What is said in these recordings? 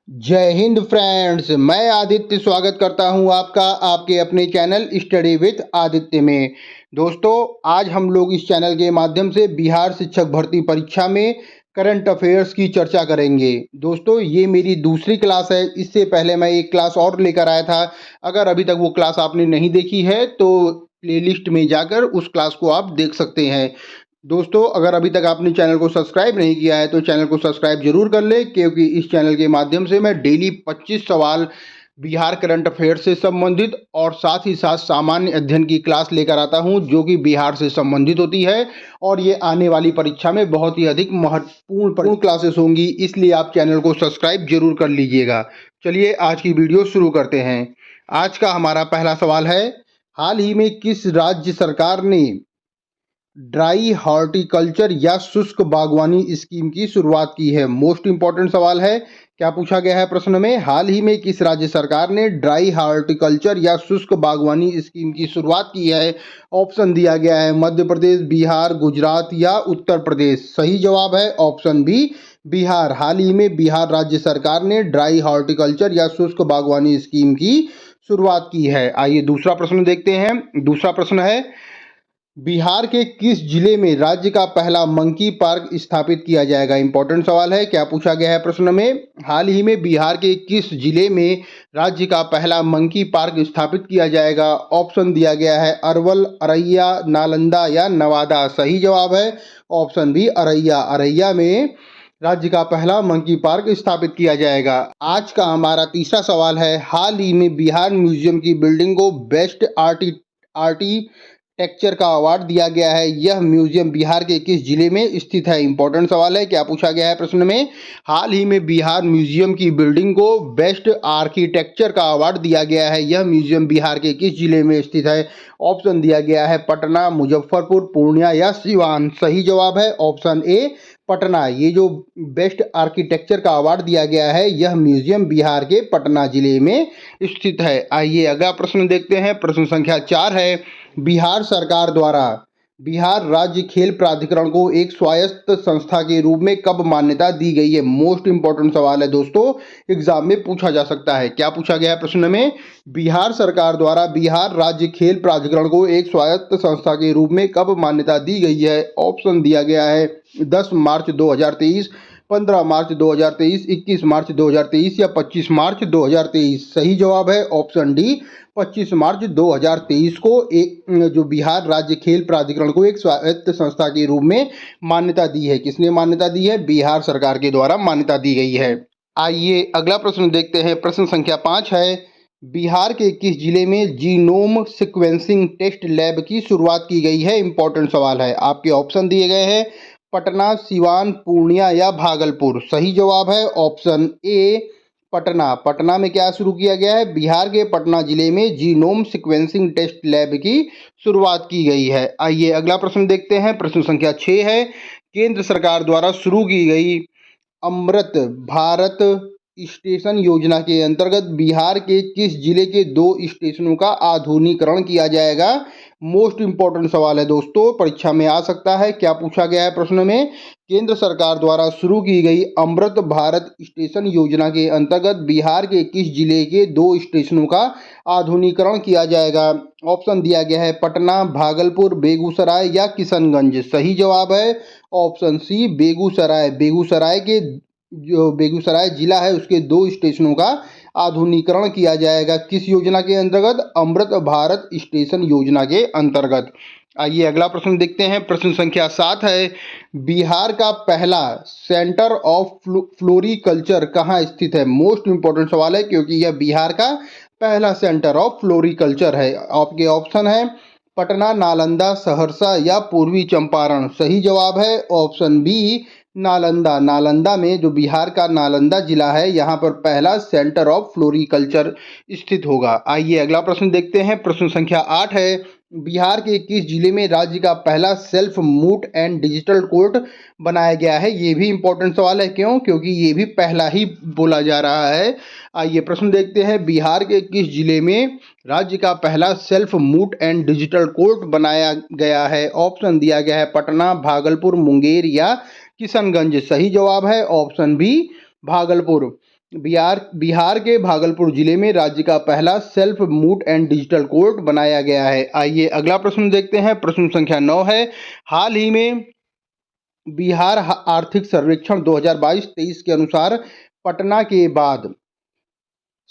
जय हिंद फ्रेंड्स। मैं आदित्य स्वागत करता हूं आपका आपके अपने चैनल स्टडी विथ आदित्य में। दोस्तों, आज हम लोग इस चैनल के माध्यम से बिहार शिक्षक भर्ती परीक्षा में करंट अफेयर्स की चर्चा करेंगे। दोस्तों, ये मेरी दूसरी क्लास है। इससे पहले मैं एक क्लास और लेकर आया था। अगर अभी तक वो क्लास आपने नहीं देखी है तो प्लेलिस्ट में जाकर उस क्लास को आप देख सकते हैं। दोस्तों, अगर अभी तक आपने चैनल को सब्सक्राइब नहीं किया है तो चैनल को सब्सक्राइब जरूर कर ले, क्योंकि इस चैनल के माध्यम से मैं डेली 25 सवाल बिहार करंट अफेयर से संबंधित और साथ ही साथ सामान्य अध्ययन की क्लास लेकर आता हूं, जो कि बिहार से संबंधित होती है। और ये आने वाली परीक्षा में बहुत ही अधिक महत्वपूर्ण क्लासेस होंगी, इसलिए आप चैनल को सब्सक्राइब जरूर कर लीजिएगा। चलिए आज की वीडियो शुरू करते हैं। आज का हमारा पहला सवाल है, हाल ही में किस राज्य सरकार ने ड्राई हॉर्टिकल्चर या शुष्क बागवानी स्कीम की शुरुआत की है? मोस्ट इंपॉर्टेंट सवाल है। क्या पूछा गया है प्रश्न में? हाल ही में किस राज्य सरकार ने ड्राई हॉर्टिकल्चर या शुष्क बागवानी स्कीम की शुरुआत की है? ऑप्शन दिया गया है मध्य प्रदेश, बिहार, गुजरात या उत्तर प्रदेश। सही जवाब है ऑप्शन बी, बिहार। हाल ही में बिहार राज्य सरकार ने ड्राई हॉर्टिकल्चर या शुष्क बागवानी स्कीम की शुरुआत की है। आइए दूसरा प्रश्न देखते हैं। दूसरा प्रश्न है, बिहार के किस जिले में राज्य का पहला मंकी पार्क स्थापित किया जाएगा? इंपॉर्टेंट सवाल है। क्या पूछा गया है प्रश्न में? हाल ही में बिहार के किस जिले में राज्य का पहला मंकी पार्क स्थापित किया जाएगा? ऑप्शन दिया गया है अरवल, अररिया, नालंदा या नवादा। सही जवाब है ऑप्शन बी, अररिया। अररिया में राज्य का पहला मंकी पार्क स्थापित किया जाएगा। आज का हमारा तीसरा सवाल है, हाल ही में बिहार म्यूजियम की बिल्डिंग को बेस्ट आर्किटेक्चर का अवार्ड दिया गया है। यह म्यूजियम बिहार के किस जिले में स्थित है? इंपॉर्टेंट सवाल है। क्या पूछा गया है प्रश्न में? हाल ही में बिहार म्यूजियम की बिल्डिंग को बेस्ट आर्किटेक्चर का अवार्ड दिया गया है। यह म्यूजियम बिहार के किस जिले में स्थित है? ऑप्शन दिया गया है पटना, मुजफ्फरपुर, पूर्णिया या सिवान। सही जवाब है ऑप्शन ए, पटना। ये जो बेस्ट आर्किटेक्चर का अवार्ड दिया गया है, यह म्यूजियम बिहार के पटना जिले में स्थित है। आइए अगला प्रश्न देखते हैं। प्रश्न संख्या 4 है, बिहार सरकार द्वारा बिहार राज्य खेल प्राधिकरण को एक स्वायत्त संस्था के रूप में कब मान्यता दी गई है? मोस्ट इंपॉर्टेंट सवाल है दोस्तों, एग्जाम में पूछा जा सकता है। क्या पूछा गया है प्रश्न में? बिहार सरकार द्वारा बिहार राज्य खेल प्राधिकरण को एक स्वायत्त संस्था के रूप में कब मान्यता दी गई है? ऑप्शन दिया गया है 10 मार्च 2023, 15 मार्च 2023, 21 मार्च 2023 या 25 मार्च 2023। सही जवाब है ऑप्शन डी, 25 मार्च 2023 को एक जो बिहार राज्य खेल प्राधिकरण को एक स्वायत्त संस्था के रूप में मान्यता दी है। किसने मान्यता दी है? बिहार सरकार के द्वारा मान्यता दी गई है। आइए अगला प्रश्न देखते हैं। प्रश्न संख्या 5 है, बिहार के किस जिले में जीनोम सीक्वेंसिंग टेस्ट लैब की शुरुआत की गई है? इंपॉर्टेंट सवाल है। आपके ऑप्शन दिए गए हैं पटना, सिवान, पूर्णिया या भागलपुर। सही जवाब है ऑप्शन ए, पटना। पटना में क्या शुरू किया गया है? बिहार के पटना जिले में जीनोम सीक्वेंसिंग टेस्ट लैब की शुरुआत की गई है। आइए अगला प्रश्न देखते हैं। प्रश्न संख्या 6 है, केंद्र सरकार द्वारा शुरू की गई अमृत भारत स्टेशन योजना के अंतर्गत बिहार के किस जिले के 2 स्टेशनों का आधुनिकीकरण किया जाएगा? मोस्ट इंपॉर्टेंट सवाल है दोस्तों, परीक्षा में आ सकता है। क्या पूछा गया है प्रश्न में? केंद्र सरकार द्वारा शुरू की गई अमृत भारत स्टेशन योजना के अंतर्गत बिहार के किस जिले के 2 स्टेशनों का आधुनिकीकरण किया जाएगा? ऑप्शन दिया गया है पटना, भागलपुर, बेगूसराय या किशनगंज। सही जवाब है ऑप्शन सी, बेगूसराय। बेगूसराय के जो बेगूसराय जिला है उसके 2 स्टेशनों का आधुनिकीकरण किया जाएगा। किस योजना के अंतर्गत? अमृत भारत स्टेशन योजना के अंतर्गत। आइए अगला प्रश्न देखते हैं। प्रश्न संख्या 7 है, बिहार का पहला सेंटर ऑफ फ्लोरिकल्चर कहाँ स्थित है? मोस्ट इंपॉर्टेंट सवाल है, क्योंकि यह बिहार का पहला सेंटर ऑफ फ्लोरिकल्चर है। आपके ऑप्शन है पटना, नालंदा, सहरसा या पूर्वी चंपारण। सही जवाब है ऑप्शन बी, नालंदा। नालंदा में जो बिहार का नालंदा जिला है, यहाँ पर पहला सेंटर ऑफ फ्लोरिकल्चर स्थित होगा। आइए अगला प्रश्न देखते हैं। प्रश्न संख्या 8 है, बिहार के किस जिले में राज्य का पहला self moot and digital court बनाया गया है? ये भी इंपॉर्टेंट सवाल है। क्यों? क्योंकि ये भी पहला ही बोला जा रहा है। आइए प्रश्न देखते हैं, बिहार के किस जिले में राज्य का पहला self moot and digital court बनाया गया है? ऑप्शन दिया गया है पटना, भागलपुर, मुंगेर या किशनगंज। सही जवाब है ऑप्शन बी, भागलपुर। बिहार के भागलपुर जिले में राज्य का पहला self moot and digital court बनाया गया है। आइए अगला प्रश्न देखते हैं। प्रश्न संख्या 9 है, हाल ही में बिहार आर्थिक सर्वेक्षण 2022-23 के अनुसार पटना के बाद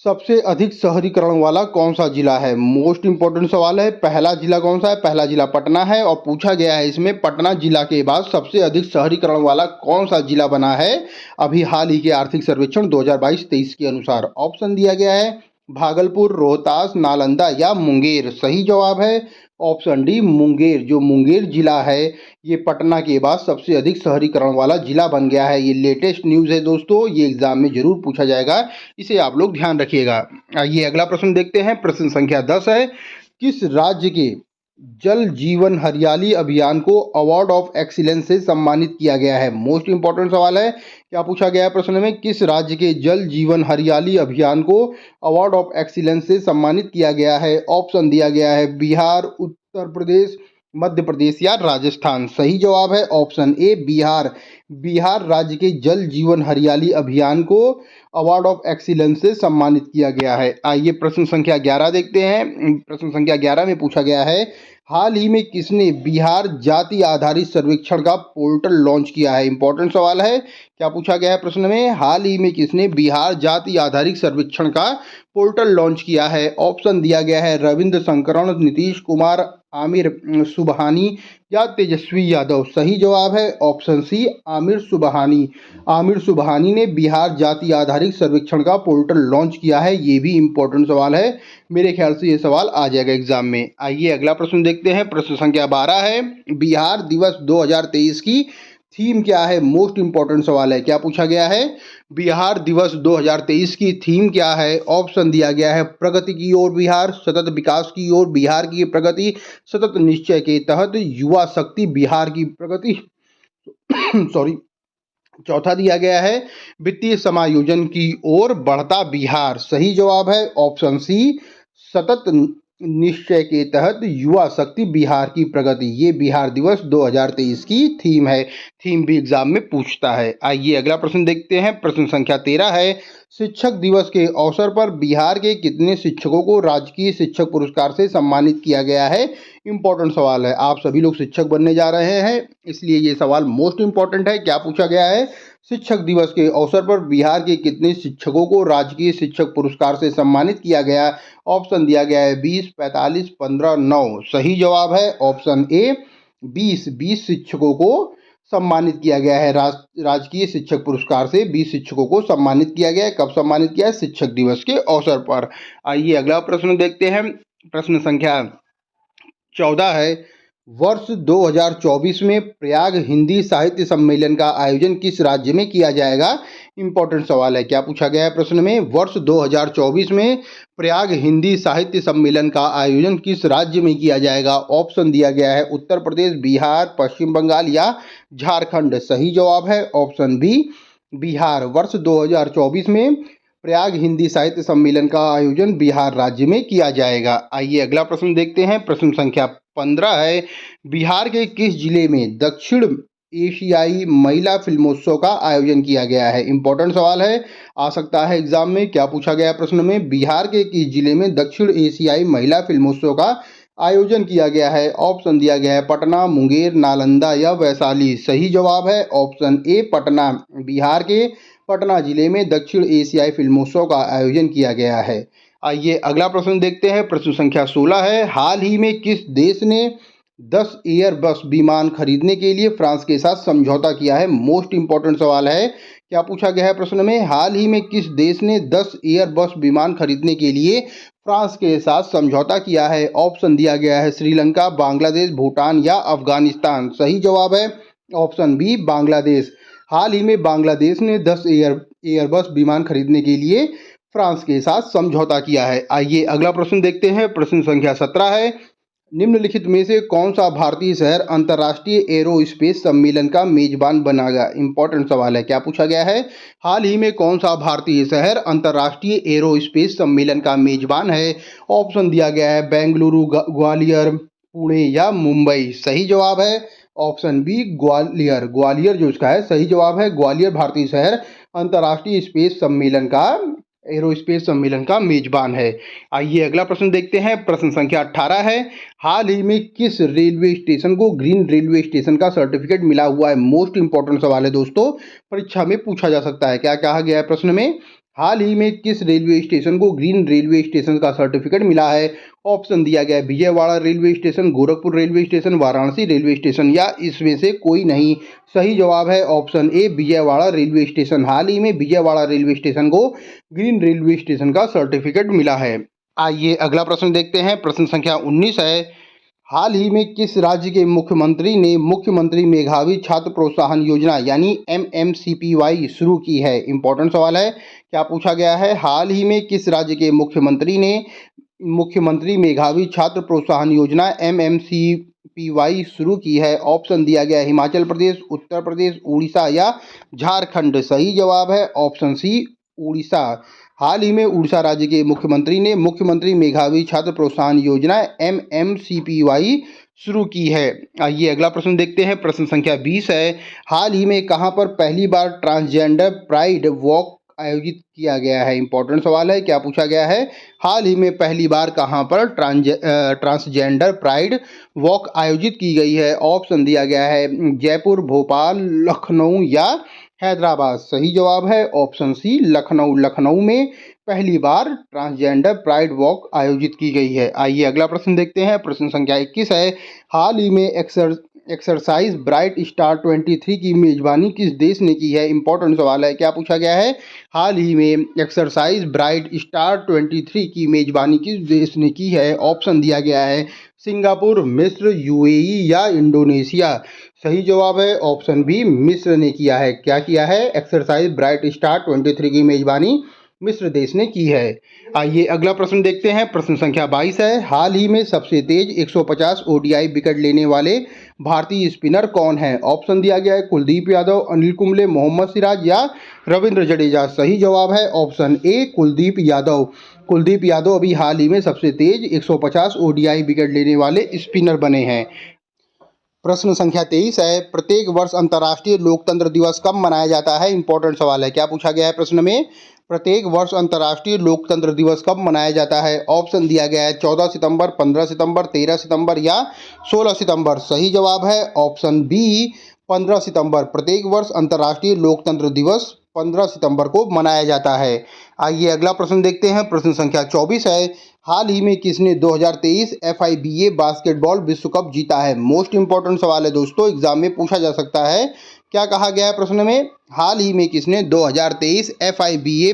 सबसे अधिक शहरीकरण वाला कौन सा जिला है? मोस्ट इंपॉर्टेंट सवाल है। पहला जिला कौन सा है? पहला जिला पटना है और पूछा गया है इसमें पटना जिला के बाद सबसे अधिक शहरीकरण वाला कौन सा जिला बना है अभी हाल ही के आर्थिक सर्वेक्षण 2022-23 के अनुसार। ऑप्शन दिया गया है भागलपुर, रोहतास, नालंदा या मुंगेर। सही जवाब है ऑप्शन डी मुंगेर। जो मुंगेर जिला है ये पटना के बाद सबसे अधिक शहरीकरण वाला जिला बन गया है। ये लेटेस्ट न्यूज़ है दोस्तों, ये एग्जाम में जरूर पूछा जाएगा, इसे आप लोग ध्यान रखिएगा। आइए अगला प्रश्न देखते हैं। प्रश्न संख्या 10 है, किस राज्य के जल जीवन हरियाली अभियान को अवार्ड ऑफ एक्सीलेंस से सम्मानित किया गया है? मोस्ट इंपॉर्टेंट सवाल है। क्या पूछा गया है प्रश्न में? किस राज्य के जल जीवन हरियाली अभियान को अवार्ड ऑफ एक्सीलेंस से सम्मानित किया गया है? ऑप्शन दिया गया है बिहार, उत्तर प्रदेश, मध्य प्रदेश या राजस्थान। सही जवाब है ऑप्शन ए बिहार। बिहार राज्य के जल जीवन हरियाली अभियान को अवार्ड ऑफ एक्सीलेंस से सम्मानित किया गया है। आइए प्रश्न संख्या 11 देखते हैं। प्रश्न संख्या 11 में पूछा गया है, हाल ही में किसने बिहार जाति आधारित सर्वेक्षण का पोर्टल लॉन्च किया है? इंपॉर्टेंट सवाल है। क्या पूछा गया है प्रश्न में? हाल ही में किसने बिहार जाति आधारित सर्वेक्षण का पोर्टल लॉन्च किया है? ऑप्शन दिया गया है रविंद्र शंकरन, नीतीश कुमार, आमिर सुबहानी या तेजस्वी यादव। सही जवाब है ऑप्शन सी आमिर सुबहानी। आमिर सुबहानी ने बिहार जाति आधारित सर्वेक्षण का पोर्टल लॉन्च किया है। ये भी इंपॉर्टेंट सवाल है, मेरे ख्याल से ये सवाल आ जाएगा एग्जाम में। आइए अगला प्रश्न देखते हैं। प्रश्न संख्या 12 है, बिहार दिवस 2023 की थीम क्या है? मोस्ट इंपॉर्टेंट सवाल है। क्या पूछा गया है? बिहार दिवस 2023 की थीम क्या है? ऑप्शन दिया गया है प्रगति की ओर बिहार, सतत विकास की ओर बिहार की प्रगति, सतत निश्चय के तहत युवा शक्ति बिहार की प्रगति सॉरी। चौथा दिया गया है वित्तीय समायोजन की ओर बढ़ता बिहार। सही जवाब है ऑप्शन सी सतत निश्चय के तहत युवा शक्ति बिहार की प्रगति। ये बिहार दिवस 2023 की थीम है। थीम भी एग्जाम में पूछता है। आइए अगला प्रश्न देखते हैं। प्रश्न संख्या 13 है, शिक्षक दिवस के अवसर पर बिहार के कितने शिक्षकों को राजकीय शिक्षक पुरस्कार से सम्मानित किया गया है? इंपॉर्टेंट सवाल है। आप सभी लोग शिक्षक बनने जा रहे हैं, इसलिए ये सवाल मोस्ट इंपॉर्टेंट है। क्या पूछा गया है? शिक्षक दिवस के अवसर पर बिहार के कितने शिक्षकों को राजकीय शिक्षक पुरस्कार से सम्मानित किया गया? ऑप्शन दिया गया है 20, 45, 15, 9। सही जवाब है ऑप्शन ए 20 शिक्षकों को सम्मानित किया गया है। राजकीय शिक्षक पुरस्कार से 20 शिक्षकों को सम्मानित किया गया है। कब सम्मानित किया है? शिक्षक दिवस के अवसर पर। आइए अगला प्रश्न देखते हैं। प्रश्न संख्या 14 है, वर्ष 2024 में प्रयाग हिंदी साहित्य सम्मेलन का आयोजन किस राज्य में किया जाएगा? इंपॉर्टेंट सवाल है। क्या पूछा गया है प्रश्न में? वर्ष 2024 में प्रयाग हिंदी साहित्य सम्मेलन का आयोजन किस राज्य में किया जाएगा? ऑप्शन दिया गया है उत्तर प्रदेश, बिहार, पश्चिम बंगाल या झारखंड। सही जवाब है ऑप्शन बी बिहार। वर्ष 2024 में प्रयाग हिंदी साहित्य सम्मेलन का आयोजन बिहार राज्य में किया जाएगा। आइए अगला प्रश्न देखते हैं। प्रश्न संख्या 15 है, बिहार के किस जिले में दक्षिण एशियाई महिला फिल्मोत्सव का आयोजन किया गया है? इंपॉर्टेंट सवाल है, आ सकता है एग्जाम में। क्या पूछा गया है प्रश्न में? बिहार के किस जिले में दक्षिण एशियाई महिला फिल्मोत्सव का आयोजन किया गया है? ऑप्शन दिया गया है पटना, मुंगेर, नालंदा या वैशाली। सही जवाब है ऑप्शन ए पटना। बिहार के पटना जिले में दक्षिण एशियाई फिल्मोत्सव का आयोजन किया गया है। आइए अगला प्रश्न देखते हैं। प्रश्न संख्या 16 है, हाल ही में किस देश ने 10 एयरबस विमान खरीदने के लिए फ्रांस के साथ समझौता किया है? मोस्ट इंपॉर्टेंट सवाल है। क्या पूछा गया है प्रश्न में? हाल ही में किस देश ने 10 एयरबस विमान खरीदने के लिए फ्रांस के साथ समझौता किया है? ऑप्शन दिया गया है श्रीलंका, बांग्लादेश, भूटान या अफगानिस्तान। सही जवाब है ऑप्शन बी बांग्लादेश। हाल ही में बांग्लादेश ने 10 एयरबस विमान खरीदने के लिए फ्रांस के साथ समझौता किया है। आइए अगला प्रश्न देखते हैं। प्रश्न संख्या 17 है, निम्नलिखित में से कौन सा भारतीय शहर अंतर्राष्ट्रीय एरोस्पेस सम्मेलन का मेजबान बनेगा? इंपॉर्टेंट सवाल है। क्या पूछा गया है? हाल ही में कौन सा भारतीय शहर अंतर्राष्ट्रीय एरोस्पेस सम्मेलन का मेजबान है? ऑप्शन दिया गया है बेंगलुरु, ग्वालियर, पुणे या मुंबई। सही जवाब है ऑप्शन बी ग्वालियर। ग्वालियर जो इसका है सही जवाब है। ग्वालियर भारतीय शहर अंतर्राष्ट्रीय स्पेस सम्मेलन का एरोस्पेस सम्मेलन का मेजबान है। आइए अगला प्रश्न देखते हैं। प्रश्न संख्या 18 है, हाल ही में किस रेलवे स्टेशन को ग्रीन रेलवे स्टेशन का सर्टिफिकेट मिला हुआ है? मोस्ट इंपॉर्टेंट सवाल है दोस्तों, परीक्षा में पूछा जा सकता है। क्या कहा गया है प्रश्न में? हाल ही में किस रेलवे स्टेशन को ग्रीन रेलवे स्टेशन का सर्टिफिकेट मिला है? ऑप्शन दिया गया है Vijayawada railway station, Gorakhpur railway station, Varanasi railway station या इसमें से कोई नहीं। सही जवाब है option A Vijayawada railway station. हाल ही में विजयवाड़ा रेलवे स्टेशन को ग्रीन रेलवे स्टेशन का सर्टिफिकेट मिला है। आइए अगला प्रश्न देखते हैं। प्रश्न संख्या 19 है, हाल ही में किस राज्य के मुख्यमंत्री ने मुख्यमंत्री मेधावी छात्र प्रोत्साहन योजना यानी MMCPY शुरू की है? इंपॉर्टेंट सवाल है। क्या पूछा गया है? हाल ही में किस राज्य के मुख्यमंत्री ने मुख्यमंत्री मेधावी छात्र प्रोत्साहन योजना MMCPY शुरू की है? ऑप्शन दिया गया है हिमाचल प्रदेश, उत्तर प्रदेश, उड़ीसा या झारखंड। सही जवाब है ऑप्शन सी उड़ीसा। हाल ही में उड़ीसा राज्य के मुख्यमंत्री ने मुख्यमंत्री मेधावी छात्र प्रोत्साहन योजना MMCPY शुरू की है। आइए अगला प्रश्न देखते हैं। प्रश्न संख्या 20 है, हाल ही में कहां पर पहली बार ट्रांसजेंडर प्राइड वॉक आयोजित किया गया है? इंपॉर्टेंट सवाल है। क्या पूछा गया है? हाल ही में पहली बार कहां पर ट्रांसजेंडर प्राइड वॉक आयोजित की गई है? ऑप्शन दिया गया है जयपुर, भोपाल, लखनऊ या हैदराबाद। सही जवाब है ऑप्शन सी लखनऊ। लखनऊ में पहली बार ट्रांसजेंडर प्राइड वॉक आयोजित की गई है। आइए अगला प्रश्न देखते हैं। प्रश्न संख्या 21 है, हाल ही में एक्सरसाइज ब्राइट स्टार 23 की मेजबानी किस देश ने की है? इंपॉर्टेंट सवाल है। क्या पूछा गया है? हाल ही में एक्सरसाइज ब्राइट स्टार 23 की मेजबानी किस देश ने की है? ऑप्शन दिया गया है सिंगापुर, मिस्र, UAE या इंडोनेशिया। सही जवाब है ऑप्शन बी मिस्र ने किया है। क्या किया है? एक्सरसाइज ब्राइट स्टार 23 की मेजबानी मिस्र देश ने की है। आइए अगला प्रश्न देखते हैं। प्रश्न संख्या 22 है, हाल ही में सबसे तेज 150 ODI विकेट लेने वाले भारतीय स्पिनर कौन है? ऑप्शन दिया गया है कुलदीप यादव, अनिल कुंबले, मोहम्मद सिराज या रविंद्र जडेजा। सही जवाब है ऑप्शन ए कुलदीप यादव। कुलदीप यादव अभी हाल ही में सबसे तेज 150 ODI विकेट लेने वाले स्पिनर बने हैं। प्रश्न संख्या 23 है, प्रत्येक वर्ष अंतर्राष्ट्रीय लोकतंत्र दिवस कब मनाया जाता है? इंपॉर्टेंट सवाल है। क्या पूछा गया है प्रश्न में? प्रत्येक वर्ष अंतर्राष्ट्रीय लोकतंत्र दिवस कब मनाया जाता है? ऑप्शन दिया गया है 14 सितंबर, 15 सितंबर, 13 सितंबर या 16 सितंबर। सही जवाब है ऑप्शन बी 15 सितंबर। प्रत्येक वर्ष अंतर्राष्ट्रीय लोकतंत्र दिवस 15 सितंबर को मनाया जाता है। आइए अगला प्रश्न देखते हैं। प्रश्न संख्या 24 है, हाल ही में किसने 2023 FIBA बास्केटबॉल विश्व कप जीता है? मोस्ट इंपॉर्टेंट सवाल है दोस्तों, एग्जाम में पूछा जा सकता है। क्या कहा गया है प्रश्न में? हाल ही में किसने 2023 FIBA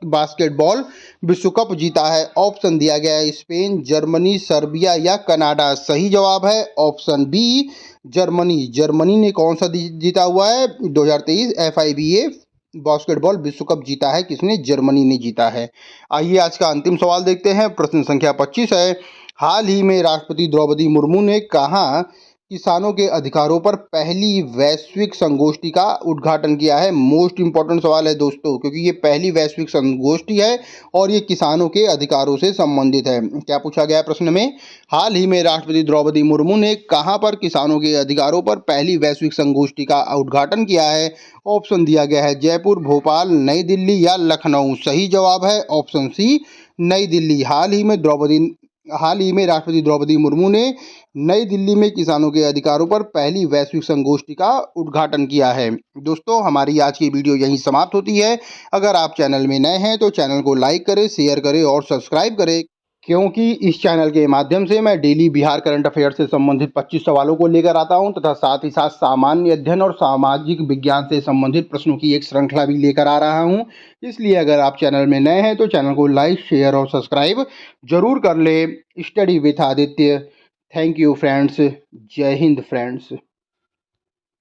बास्केटबॉल विश्व कप जीता है? ऑप्शन दिया गया है स्पेन, जर्मनी, सर्बिया या कनाडा। सही जवाब है ऑप्शन बी जर्मनी। जर्मनी ने कौन सा जीता हुआ है? 2023 FIBA बास्केटबॉल विश्व कप जीता है किसने? जर्मनी ने जीता है। आइए आज का अंतिम सवाल देखते हैं। प्रश्न संख्या 25 है, हाल ही में राष्ट्रपति द्रौपदी मुर्मू ने कहाँ किसानों के अधिकारों पर पहली वैश्विक संगोष्ठी का उद्घाटन किया है? मोस्ट इंपॉर्टेंट सवाल है दोस्तों, क्योंकि ये पहली वैश्विक संगोष्ठी है और ये किसानों के अधिकारों से संबंधित है। क्या पूछा गया है प्रश्न में? हाल ही में राष्ट्रपति द्रौपदी मुर्मू ने कहां पर किसानों के अधिकारों पर पहली वैश्विक संगोष्ठी का उद्घाटन किया है? ऑप्शन दिया गया है जयपुर, भोपाल, नई दिल्ली या लखनऊ। सही जवाब है ऑप्शन सी नई दिल्ली। हाल ही में राष्ट्रपति द्रौपदी मुर्मू ने नई दिल्ली में किसानों के अधिकारों पर पहली वैश्विक संगोष्ठी का उद्घाटन किया है। दोस्तों हमारी आज की वीडियो यहीं समाप्त होती है। अगर आप चैनल में नए हैं तो चैनल को लाइक करें, शेयर करें और सब्सक्राइब करें, क्योंकि इस चैनल के माध्यम से मैं डेली बिहार करंट अफेयर से संबंधित 25 सवालों को लेकर आता हूं तथा साथ ही साथ सामान्य अध्ययन और सामाजिक विज्ञान से संबंधित प्रश्नों की एक श्रृंखला भी लेकर आ रहा हूं। इसलिए अगर आप चैनल में नए हैं तो चैनल को लाइक, शेयर और सब्सक्राइब जरूर कर ले। Study with Aditya. Thank you friends. जय हिंद फ्रेंड्स।